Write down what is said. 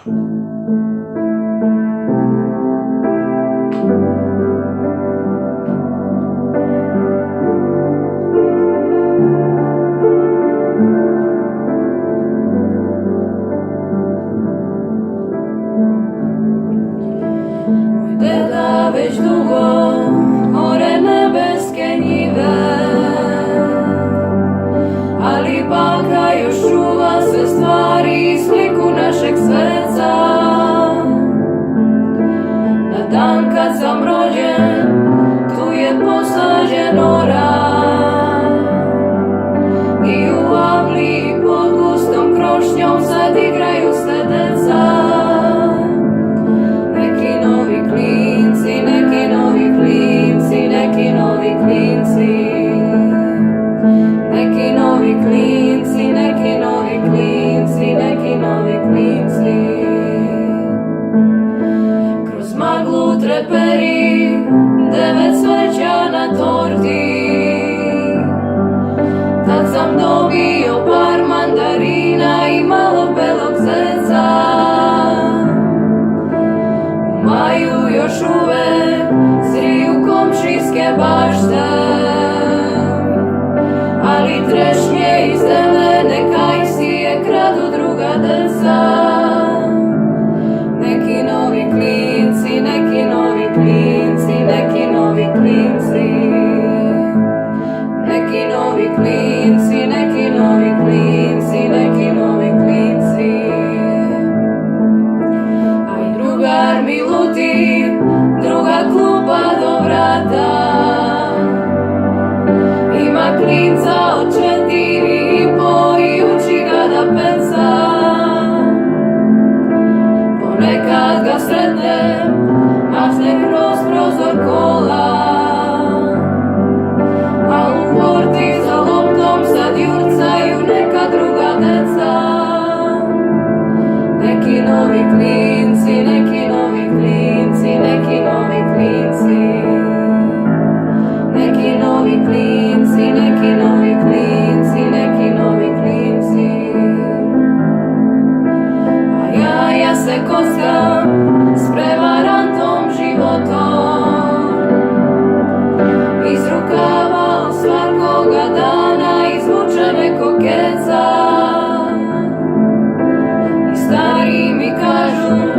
Deda već dugo more nebeske njive, ali baka još čuva sve stvari i sliku našeg srca. Na dan kad sam rođen, tu je posađen orah i u avli pod gustom krošnjom sad igraju se deca. Neki novi klinci, neki novi klinci, neki novi klinci, neki novi klinci, neki novi klinci, neki novi klinci. Kroz maglu treperi 9 sveća na torti, tad sam dobio par mandarina i malo belog zeca. U maju još uvek zriju komšijske bašte, ali trešnje i zelene kajsije kradu druga deca. Neki novi klinci, neki novi klinci, neki novi klinci, neki novi klinci, neki novi klinci, neki novi klinci. Aj drugar mi luti, druga klupa do vrata, ima klinca od 4,5 i uči ga da peca. Ponekad ga sretnem, mahne kroz prozor kola, a u porti za loptom sad jurcaju neka druga deca. Neki novi klinci, neki novi klinci, neki novi klinci, neki novi klinci, neki novi klinci, neki novi klinci. A ja se kockam s prevarantom životom, iz rukava svakoga dana izvuče neko keca. I stari mi kažu